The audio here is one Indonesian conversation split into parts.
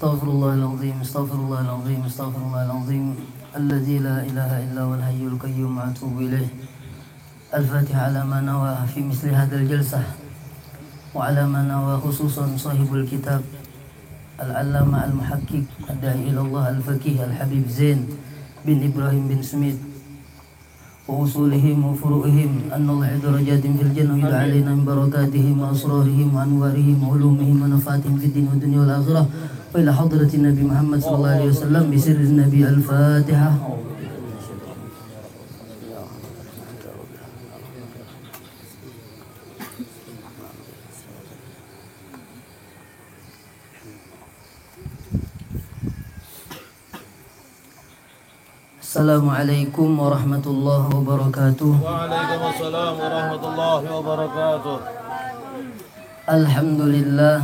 Astaghfirullahaladzim, astaghfirullahaladzim, astaghfirullahaladzim. Alladzi la ilaha illa wal hayyul qayyum wa atubu ilaih. Al-Fatiha ala ma nawa fi misli hadal jalsah wa ala ma nawa khususan sahibul kitab Al-Allama Al-Muhakkik Ad-Da'i ilallah Al-Faqih Al-Habib Zain bin Ibrahim bin Smith wa usulihim wa furu'ihim annallahu darajatin fil jannah wa alaina min barakatihim wa asrarihim wa anwarihim wa ulumihim wa nafatihim fid din wa dunya wal akhirah wa ila hadratin Nabi Muhammad sallallahu alaihi wasallam bi sirri Nabi Al-Fatiha. Assalamualaikum warahmatullahi wabarakatuh. Waalaikumsalam warahmatullahi wabarakatuh. Alhamdulillah,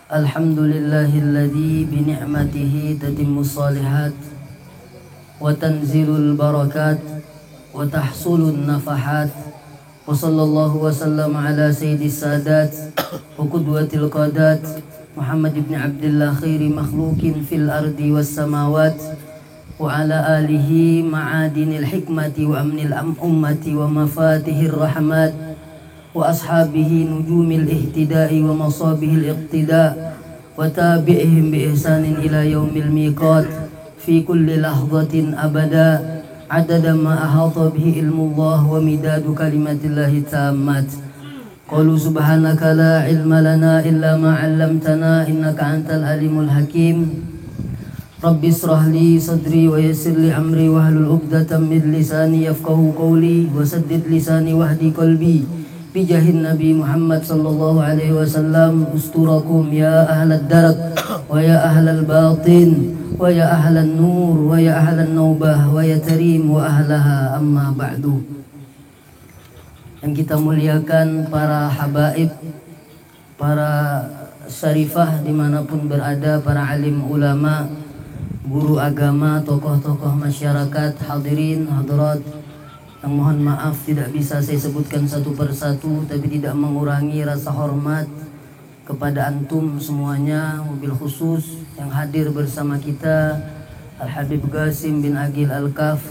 alhamdulillahilladzi bi ni'matihi tatimmus shalihat wa tanzilul barakat wa tahsulun nafahat. Wa sallallahu wa sallam ala sayyidis sadat wa qudwatil qadat Muhammad ibn Abdullah khairi makhluqin fil ardi was samawat wa ala alihi ma'adinil hikmati wa amnil ummati wa mafatihir rahmat wa ashabihi nujumil ihtida'i wa masabihil iqtida' wa tabi'ihim bi ihsanin ila yaumil miqat fi kulli lahzatin abada adada ma ahata bihi ilmullah wa midadu kalimatillahi tammat. Qalu subhanaka la ilma lana illa ma 'allamtana innaka antal alimul hakim. Rabbi israh li sadri wa yassir li amri wahlul 'uqdatam min lisani yafqahu qawli wa saddid lisani wahdi qalbi bi jahin Nabi Muhammad sallallahu alaihi wasallam. Usturakum ya ahlad darak wa ya ahlal batin wa ya ahlan nur wa ya ahlan naubah wa ya tarim wa ahlaha, amma ba'du. Yang kita muliakan para habaib, para syarifah dimanapun berada, para alim ulama, guru agama, tokoh-tokoh masyarakat, hadirin, hadirat, yang mohon maaf tidak bisa saya sebutkan satu persatu, tapi tidak mengurangi rasa hormat kepada antum semuanya, mobil khusus yang hadir bersama kita, Al-Habib Qasim bin Aqil Al-Kaf,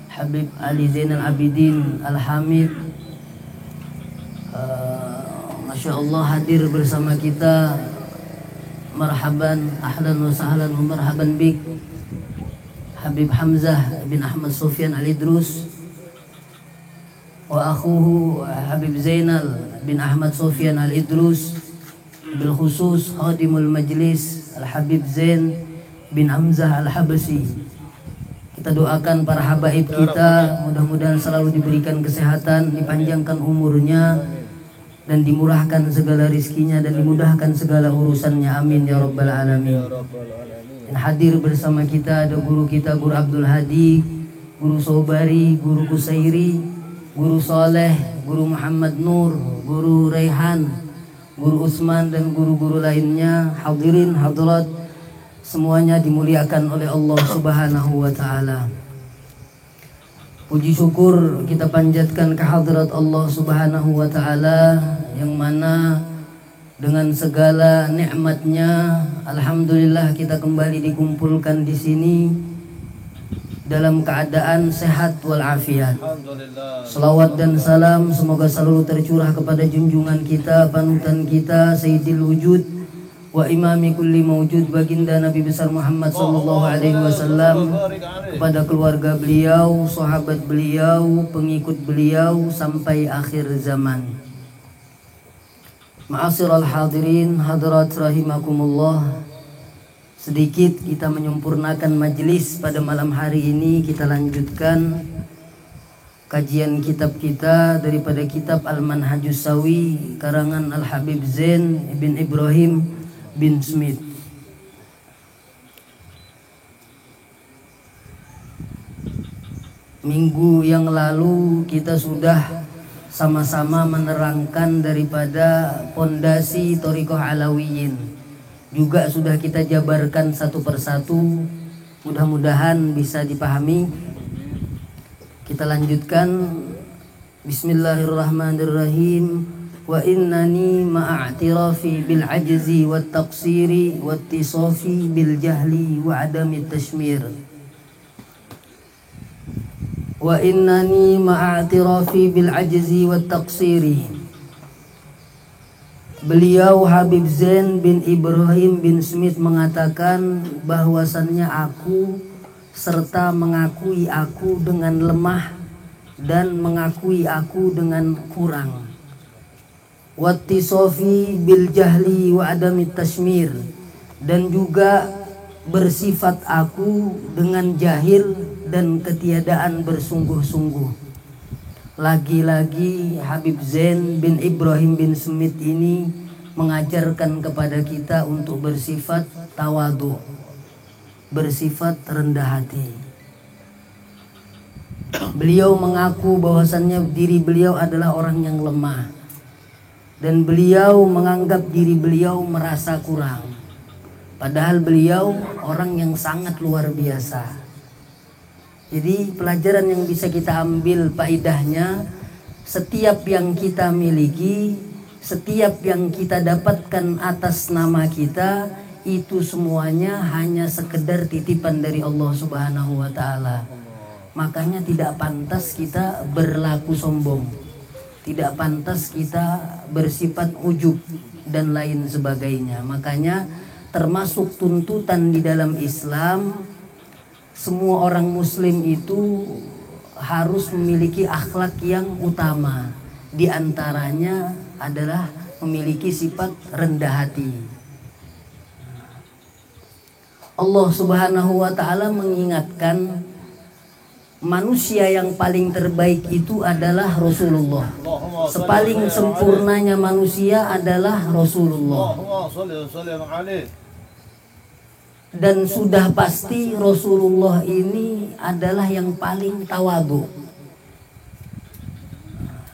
Habib Ali Zainal Abidin Al-Hamid, Masya Allah hadir bersama kita. Marhaban, ahlan wa sahlan wa marhaban bik Habib Hamzah bin Ahmad Sufyan Al-Idrus wa akhuhu Habib Zainal bin Ahmad Sufyan Al-Idrus, bil khusus khadimul majlis Al-Habib Zain bin Hamzah Al-Habasi. Kita doakan para habaib kita mudah-mudahan selalu diberikan kesehatan, dipanjangkan umurnya, dan dimurahkan segala rizkinya dan dimudahkan segala urusannya, amin ya rabbal alamin. Dan hadir bersama kita ada guru kita, Guru Abdul Hadi, Guru Sobari, Guru Kusairi, Guru Soleh, Guru Muhammad Nur, Guru Raihan, Guru Usman, dan guru-guru lainnya. Hadirin hadirat semuanya dimuliakan oleh Allah Subhanahu wa ta'ala. Puji syukur kita panjatkan kehadirat Allah Subhanahu wa ta'ala, yang mana dengan segala nikmatnya alhamdulillah kita kembali dikumpulkan di sini dalam keadaan sehat walafiat. Salawat dan salam semoga selalu tercurah kepada junjungan kita, panutan kita, Sayyidil Wujud wa imami kulli mawjud, baginda Nabi besar Muhammad sallallahu alaihi wasallam, kepada keluarga beliau, sahabat beliau, pengikut beliau sampai akhir zaman. Ma'asyiral hadirin hadirat rahimakumullah, sedikit kita menyempurnakan majelis pada malam hari ini. Kita lanjutkan kajian kitab kita daripada kitab Al-Manhajus Sawi karangan Al-Habib Zain bin Ibrahim bin Smith. Minggu yang lalu kita sudah sama-sama menerangkan daripada pondasi Thariqah Alawiyin. Juga sudah kita jabarkan satu persatu, mudah-mudahan bisa dipahami. Kita lanjutkan. Bismillahirrahmanirrahim. wa innani ma'a'tirafi bil ajzi wat taqsiri wat tisafi bil jahli wa adami tashmir. Wa innani ma'a'tirafi bil ajzi wat taqsiri. Beliau Habib Zain bin Ibrahim bin Smith mengatakan bahwasannya aku serta mengakui aku dengan lemah dan mengakui aku dengan kurang. Wattisofi bil jahli wa adami tashmir, dan juga bersifat aku dengan jahil dan ketiadaan bersungguh-sungguh. Lagi-lagi Habib Zain bin Ibrahim bin Smith ini mengajarkan kepada kita untuk bersifat tawadu, bersifat rendah hati. Beliau mengaku bahwasannya diri beliau adalah orang yang lemah, dan beliau menganggap diri beliau merasa kurang, padahal beliau orang yang sangat luar biasa. Jadi pelajaran yang bisa kita ambil faedahnya, setiap yang kita miliki, setiap yang kita dapatkan atas nama kita, itu semuanya hanya sekedar titipan dari Allah Subhanahu wa Ta'ala. Makanya tidak pantas kita berlaku sombong, tidak pantas kita bersifat ujub dan lain sebagainya. Makanya termasuk tuntutan di dalam Islam, semua orang muslim itu harus memiliki akhlak yang utama. Di antaranya adalah memiliki sifat rendah hati. Allah Subhanahu wa Ta'ala mengingatkan manusia yang paling terbaik itu adalah Rasulullah. Sepaling sempurnanya manusia adalah Rasulullah. Dan sudah pasti Rasulullah ini adalah yang paling tawadu.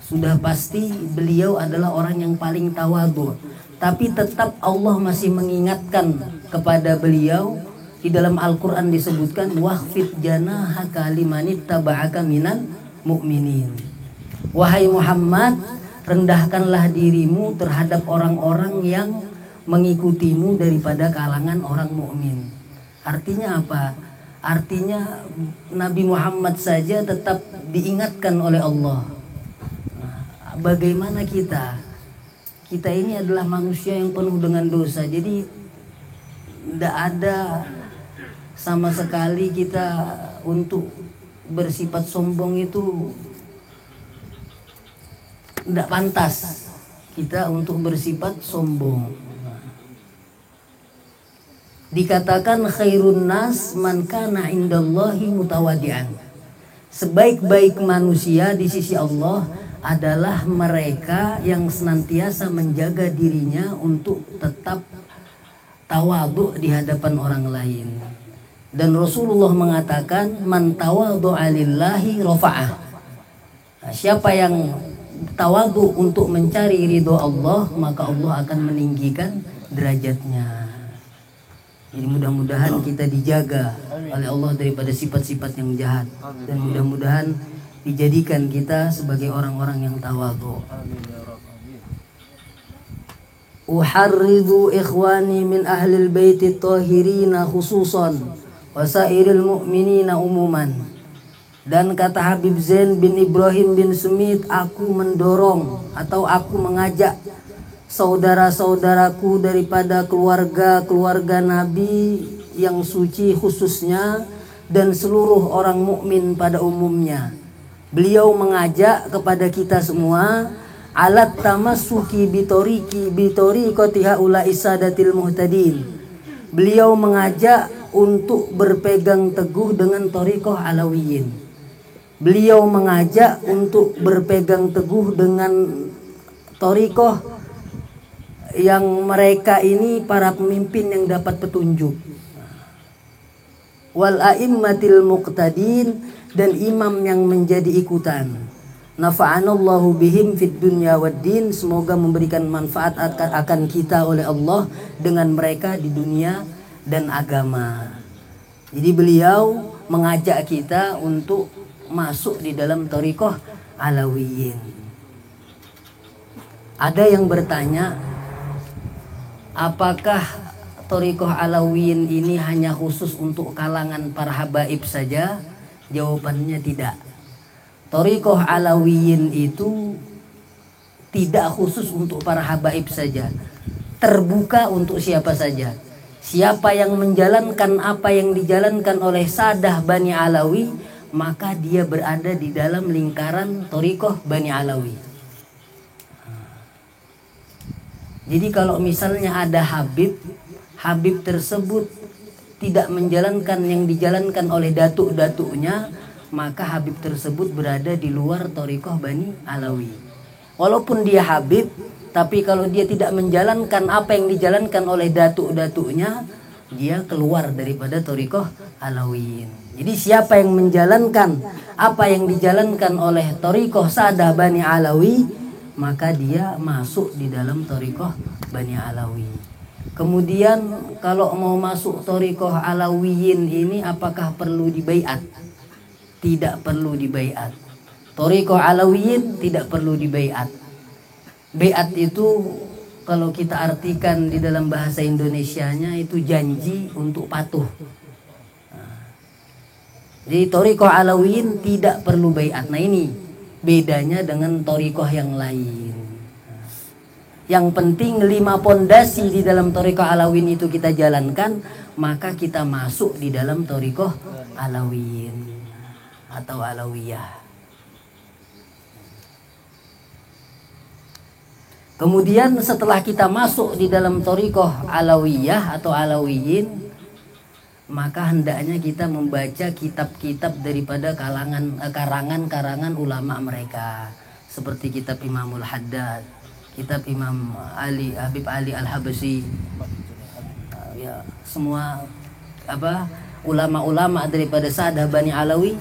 Sudah pasti beliau adalah orang yang paling tawadu. Tapi tetap Allah masih mengingatkan kepada beliau. Di dalam Al-Quran disebutkan wahfid janahaka limanit taba'aka minal mu'minin. Wahai Muhammad, rendahkanlah dirimu terhadap orang-orang yang mengikutimu daripada kalangan orang mukmin. Artinya apa? Artinya Nabi Muhammad saja tetap diingatkan oleh Allah. Nah, bagaimana kita? Kita ini adalah manusia yang penuh dengan dosa. Jadi tidak ada sama sekali kita untuk bersifat sombong, itu tidak pantas kita untuk bersifat sombong. Dikatakan khairun nas man kana indallahi mutawadi'an. Sebaik-baik manusia di sisi Allah adalah mereka yang senantiasa menjaga dirinya untuk tetap tawadhu di hadapan orang lain. Dan Rasulullah mengatakan man tawadhu'a lillahi rafa'ah. Nah, siapa yang tawadhu untuk mencari ridho Allah, maka Allah akan meninggikan derajatnya. Jadi mudah-mudahan kita dijaga oleh Allah daripada sifat-sifat yang jahat, dan mudah-mudahan dijadikan kita sebagai orang-orang yang tawadhu. Uharridu ikhwani min ahlil baiti tahirina khususan wasairil mu'minina umuman. Dan kata Habib Zain bin Ibrahim bin Smith, aku mendorong atau aku mengajak saudara-saudaraku daripada keluarga Nabi yang suci khususnya, dan seluruh orang mukmin pada umumnya. Beliau mengajak kepada kita semua alat tamassuki bitoriqati haula isadatil muhtadin. Beliau mengajak untuk berpegang teguh dengan thariqah alawiyin. Beliau mengajak untuk berpegang teguh dengan thariqah yang mereka ini para pemimpin yang dapat petunjuk. Wal a'immatil muqtadin, dan imam yang menjadi ikutan. Nafa'anallahu bihim fid dunya waddin, semoga memberikan manfaat akan kita oleh Allah dengan mereka di dunia dan agama. Jadi beliau mengajak kita untuk masuk di dalam thariqah alawiyin. Ada yang bertanya, apakah Thariqah Alawiyin ini hanya khusus untuk kalangan para habaib saja? Jawabannya tidak. Thariqah Alawiyin itu tidak khusus untuk para habaib saja, terbuka untuk siapa saja. Siapa yang menjalankan apa yang dijalankan oleh Sadah Bani Alawi, maka dia berada di dalam lingkaran Thariqah Bani Alawi. Jadi kalau misalnya ada Habib tersebut tidak menjalankan yang dijalankan oleh datuk-datuknya, maka Habib tersebut berada di luar Thariqah Bani Alawi. Walaupun dia Habib, tapi kalau dia tidak menjalankan apa yang dijalankan oleh datuk-datuknya, dia keluar daripada Thariqah Alawiyin. Jadi siapa yang menjalankan apa yang dijalankan oleh Thariqah Sadah Bani Alawi, maka dia masuk di dalam Thariqah Bani Alawi. Kemudian kalau mau masuk Thariqah Alawiyin ini apakah perlu dibaiat? Tidak perlu dibaiat. Thariqah Alawiyin tidak perlu dibaiat. Baiat itu kalau kita artikan di dalam bahasa Indonesianya itu janji untuk patuh. Jadi Thariqah Alawiyin tidak perlu baiat. Nah ini bedanya dengan Thariqah yang lain. Yang penting 5 pondasi di dalam Thariqah Alawiyin itu kita jalankan, maka kita masuk di dalam Thariqah Alawiyin atau Alawiyah. Kemudian setelah kita masuk di dalam Thariqah Alawiyah atau Alawiyin, maka hendaknya kita membaca kitab-kitab daripada karangan-karangan ulama mereka, seperti kitab Imamul Haddad, kitab Imam Ali Habib Ali Al-Habsyi, ya semua ulama-ulama daripada Sadah Bani Alawi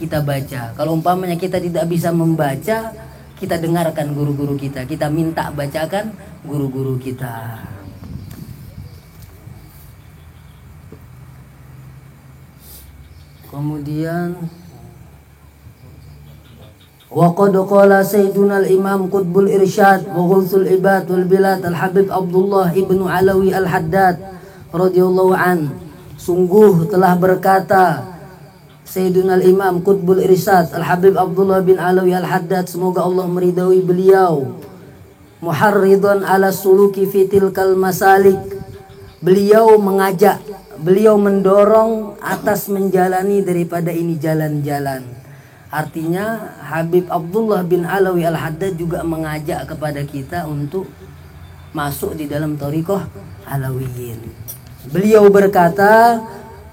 kita baca. Kalau umpamanya kita tidak bisa membaca, kita dengarkan guru-guru kita, kita minta bacakan guru-guru kita. Kemudian wa qad qala sayyiduna al-imam qutbul irsyad wa ghulsul ibad wal bilad al-habib Abdullah ibnu Alawi al-Haddad radhiyallahu an, sungguh telah berkata sayyiduna al-imam qutbul irsyad al-habib Abdullah bin Alawi al-Haddad, semoga Allah meridai beliau, muharridan ala suluki fi tilkal masalik, beliau mengajak, beliau mendorong atas menjalani daripada ini jalan-jalan. Artinya Habib Abdullah bin Alawi Al-Haddad juga mengajak kepada kita untuk masuk di dalam Thariqah Alawiyin. Beliau berkata,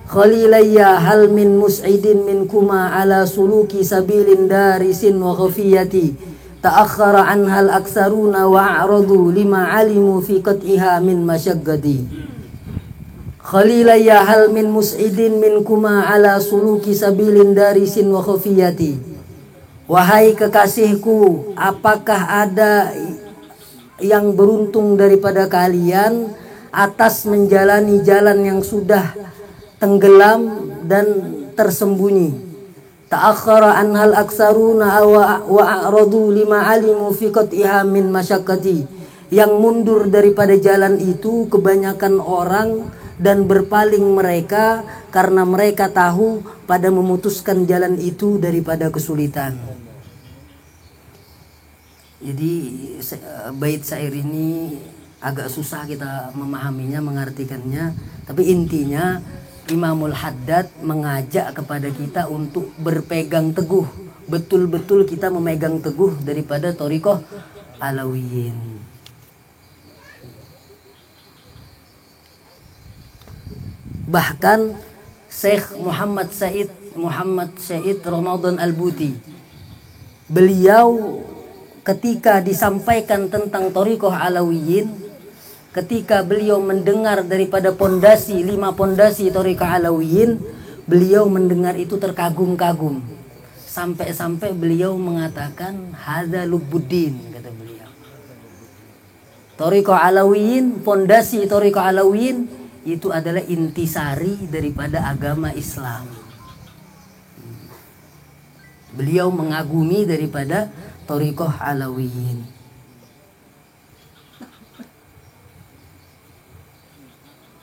Khalilayya hal min mus'idin minkuma ala suluki sabilin darisin wa khafiyati ta'akhkhara anhal aksaruna wa'aradu lima alimu fi qat'iha min masyaggati. Khalilayya hal min mus'idin minkuma ala suluki sabilin darisin wa khafiyati. Wahai kekasihku, apakah ada yang beruntung daripada kalian atas menjalani jalan yang sudah tenggelam dan tersembunyi. Ta'akhkhara anhal aksaruna wa a'radu lima alimu fi qat'iha min masyaqqati. Yang mundur daripada jalan itu kebanyakan orang dan berpaling mereka karena mereka tahu pada memutuskan jalan itu daripada kesulitan. Jadi bait syair ini agak susah kita memahaminya, mengartikannya, tapi intinya Imamul Haddad mengajak kepada kita untuk berpegang teguh, betul-betul kita memegang teguh daripada Thariqah Alawiyin. Bahkan Syekh Muhammad Said Ramadan Al-Buti, beliau ketika disampaikan tentang Thariqah Alawiyin, ketika beliau mendengar daripada 5 pondasi Thariqah Alawiyin, beliau mendengar itu terkagum-kagum, sampai-sampai beliau mengatakan hadza lubbuddin, kata beliau. Thariqah Alawiyin, pondasi Thariqah Alawiyin itu adalah intisari daripada agama Islam. Beliau mengagumi daripada Thariqah Alawiyin.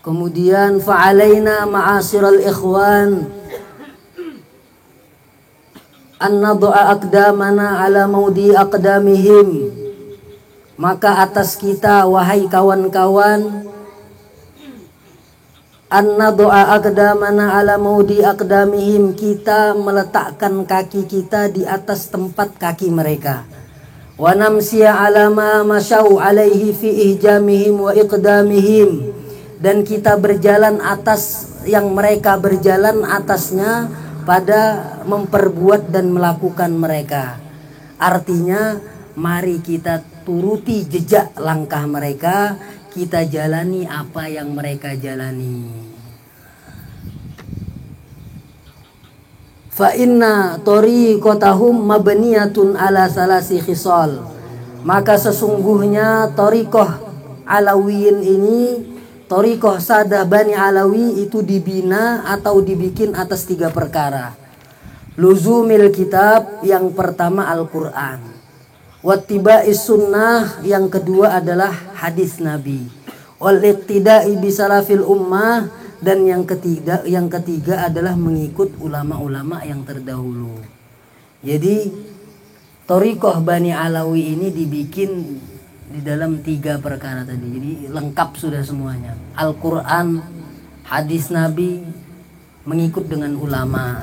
Kemudian fa'alaina ma'asyiral ikhwan an nad'a aqdamana ala maudi aqdamihim. Maka atas kita wahai kawan-kawan, an nad'a aqdamana ala maudi aqdamihim, kita meletakkan kaki kita di atas tempat kaki mereka. Wa namsiya ala ma masyau alaihi fi ihjamihim wa iqdamihim, dan kita berjalan atas yang mereka berjalan atasnya pada memperbuat dan melakukan mereka. Artinya mari kita turuti jejak langkah mereka, kita jalani apa yang mereka jalani. Fa inna tariqatahum mabniyatun ala salasi khisal. Maka sesungguhnya tariqah Alawiyin ini, tariqah Sadah Bani Alawi itu dibina atau dibikin atas 3 perkara. Luzumil kitab, yang pertama Al-Quran. Wattiba'is sunnah, yang kedua adalah hadis Nabi. Wal iqtida'i bisalafil ummah, dan yang ketiga adalah mengikut ulama-ulama yang terdahulu. Jadi tariqah Bani Alawi ini dibikin di dalam 3 perkara tadi. Jadi lengkap sudah semuanya. Al-Quran, hadis Nabi, mengikut dengan ulama.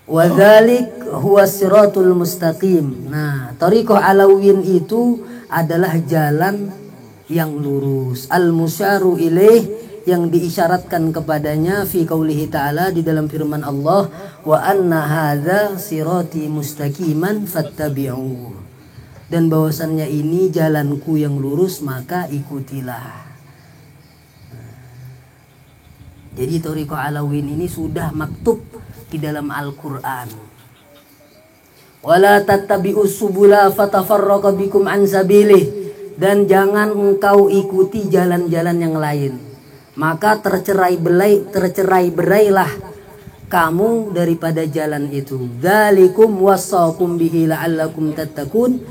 Wadzalik huwa siratul mustaqim. Nah, tariqah Alawiyin itu adalah jalan yang lurus. Al-musyaru ilaih, yang diisyaratkan kepadanya fi qaulihi ta'ala, di dalam firman Allah, wa anna hadza sirati mustaqiman fattabi'uh, dan bahwasannya ini jalanku yang lurus, maka ikutilah. Jadi tariqah Alawiyin ini sudah maktub di dalam Al-Quran. Wala tattabi'us subula fatafarraqa bikum an sabilih, dan jangan engkau ikuti jalan-jalan yang lain, maka tercerai berailah kamu daripada jalan itu. Dzalikum wassaqum bihi la'allakum tattaqun,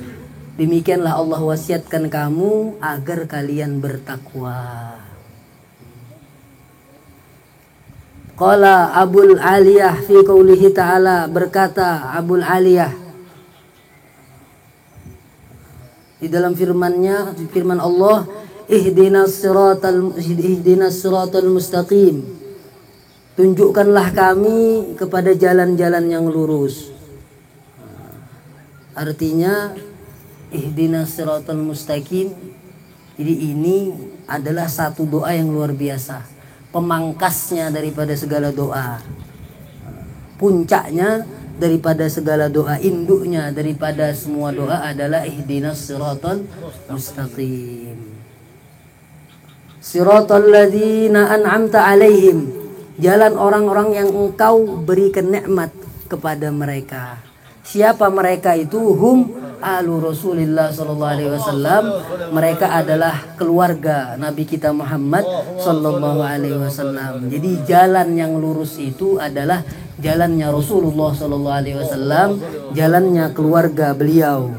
demikianlah Allah wasiatkan kamu agar kalian bertakwa. Qala Abul Aliyah fi qaulihi ta'ala, berkata Abul Aliyah di dalam firman Allah, ihdinas siratal mustaqim, tunjukkanlah kami kepada jalan-jalan yang lurus. Artinya ihdinas siratal mustaqim, jadi ini adalah satu doa yang luar biasa, pemangkasnya daripada segala doa, puncaknya daripada segala doa, induknya daripada semua doa adalah ihdinas siratal mustaqim. Siratal ladzina an'amta alaihim, jalan orang-orang yang engkau berikan nikmat kepada mereka. Siapa mereka itu? Hum alu Rasulillah sallallahu alaihi wasallam, mereka adalah keluarga Nabi kita Muhammad sallallahu alaihi wasallam. Jadi jalan yang lurus itu adalah jalannya Rasulullah sallallahu alaihi wasallam, jalannya keluarga beliau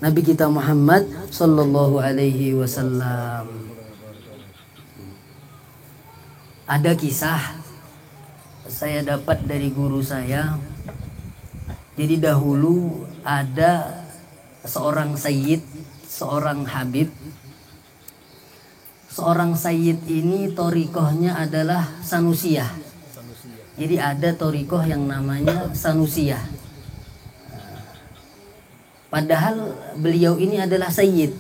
Nabi kita Muhammad sallallahu alaihi wasallam. Ada kisah saya dapat dari guru saya. Jadi dahulu ada seorang sayyid, seorang habib. Seorang sayyid ini thariqahnya adalah Sanusiyah. Jadi ada thariqah yang namanya Sanusiyah. Padahal beliau ini adalah sayyid.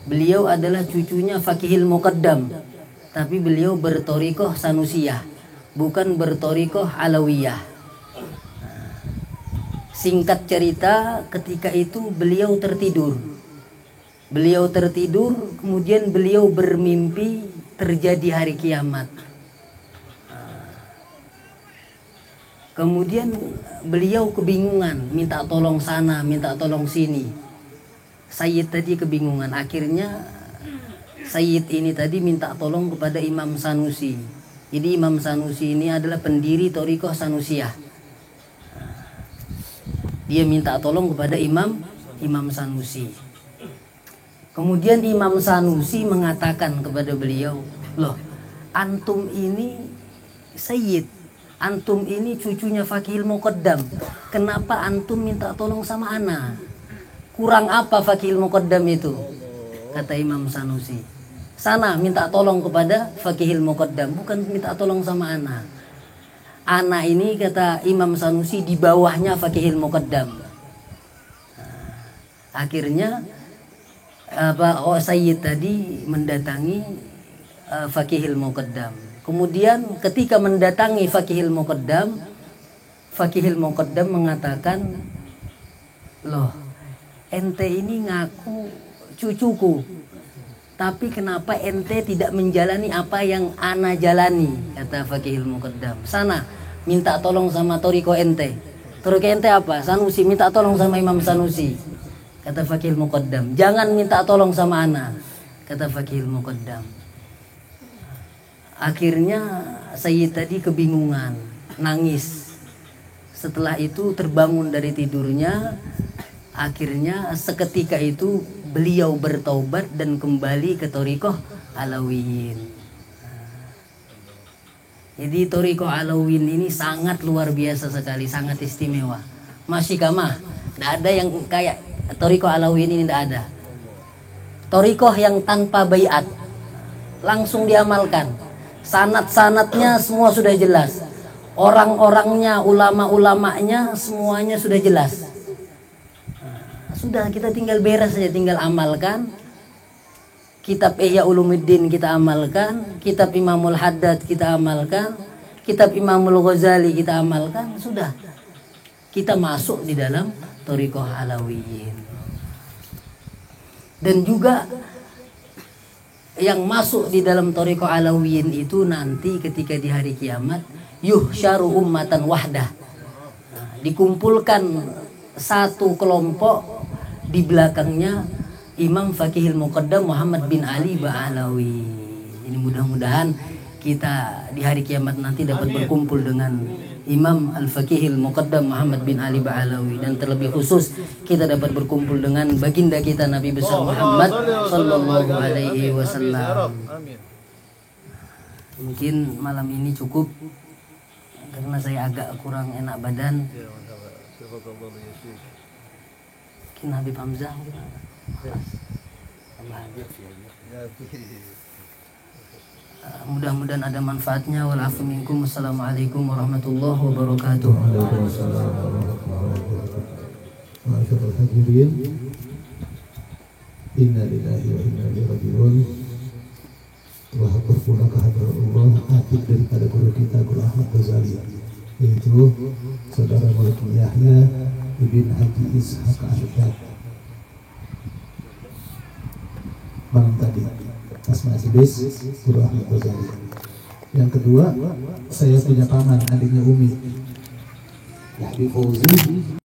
Beliau adalah cucunya Fakihil Muqaddam. Tapi beliau berthariqah Sanusiyah, bukan berthariqah Alawiyah. Singkat cerita, ketika itu beliau tertidur. Kemudian beliau bermimpi terjadi hari kiamat. Kemudian beliau kebingungan, minta tolong sana, minta tolong sini. Sayyid tadi kebingungan. Akhirnya Sayyid ini tadi minta tolong kepada Imam Sanusi. Jadi Imam Sanusi ini adalah pendiri thariqah Sanusiyah. Dia minta tolong kepada Imam Sanusi. Kemudian Imam Sanusi mengatakan kepada beliau, loh, antum ini Sayyid, antum ini cucunya Fakihil Muqaddam, kenapa antum minta tolong sama ana? Kurang apa Fakihil Muqaddam itu? Kata Imam Sanusi, sana minta tolong kepada Fakihil Muqaddam, bukan minta tolong sama ana. Ana ini, kata Imam Sanusi, di bawahnya Fakihil Muqaddam. Akhirnya Sayyid tadi mendatangi Fakihil Muqaddam. Kemudian ketika mendatangi Fakihil Muqaddam, Fakihil Muqaddam mengatakan, loh, ente ini ngaku cucuku, tapi kenapa ente tidak menjalani apa yang ana jalani? Kata Fakihil Muqaddam, sana minta tolong sama toriko ente. Toriko ente apa? Sanusi, minta tolong sama Imam Sanusi. Kata Fakihil Muqaddam, jangan minta tolong sama ana. Kata Fakihil Muqaddam. Akhirnya Sayyid tadi kebingungan, nangis. Setelah itu terbangun dari tidurnya. Akhirnya seketika itu beliau bertaubat dan kembali ke Thariqah Alawiyin. Jadi Thariqah Alawiyin ini sangat luar biasa sekali, sangat istimewa. Masih kamah, tidak ada yang kayak Thariqah Alawiyin ini, tidak ada. Thariqah yang tanpa baiat, langsung diamalkan. Sanad-sanadnya semua sudah jelas. Orang-orangnya, ulama-ulamanya semuanya sudah jelas. Sudah, kita tinggal beres saja, tinggal amalkan. Kitab Ihya Ulumuddin kita amalkan, kitab Imamul Haddad kita amalkan, kitab Imamul Ghazali kita amalkan, sudah. Kita masuk di dalam Thariqah Alawiyin. Dan juga yang masuk di dalam Thariqah Alawiyin itu nanti ketika di hari kiamat, yuhsyaru ummatan wahdah. Dikumpulkan satu kelompok, di belakangnya Imam Fakihil Muqaddam Muhammad bin Ali Ba'alawi. Ini mudah-mudahan kita di hari kiamat nanti dapat berkumpul dengan Imam Al-Fakihil Muqaddam Muhammad bin Ali Ba'alawi, dan terlebih khusus kita dapat berkumpul dengan baginda kita Nabi besar Muhammad sallallahu alaihi wasallam. Mungkin malam ini cukup karena saya agak kurang enak badan. Mungkin Habib Hamzah mudah-mudahan ada manfaatnya. Walafu minkum. Assalamualaikum warahmatullahi wabarakatuh. Masyaallah hadirin, inna lillahi wa inna ilaihi raji'un. Telah berpulang ke hadirat Allah akhir daripada guru kita, Guru Ahmad Ghazali, yaitu Saudara Mulki Yahya Ibn Haji Ishaq Asyad. Malam tadi Asma Asibis, Guru Ahmad Ghazali. Yang kedua, saya punya paman, adiknya Umi, Yahdi Fauzi.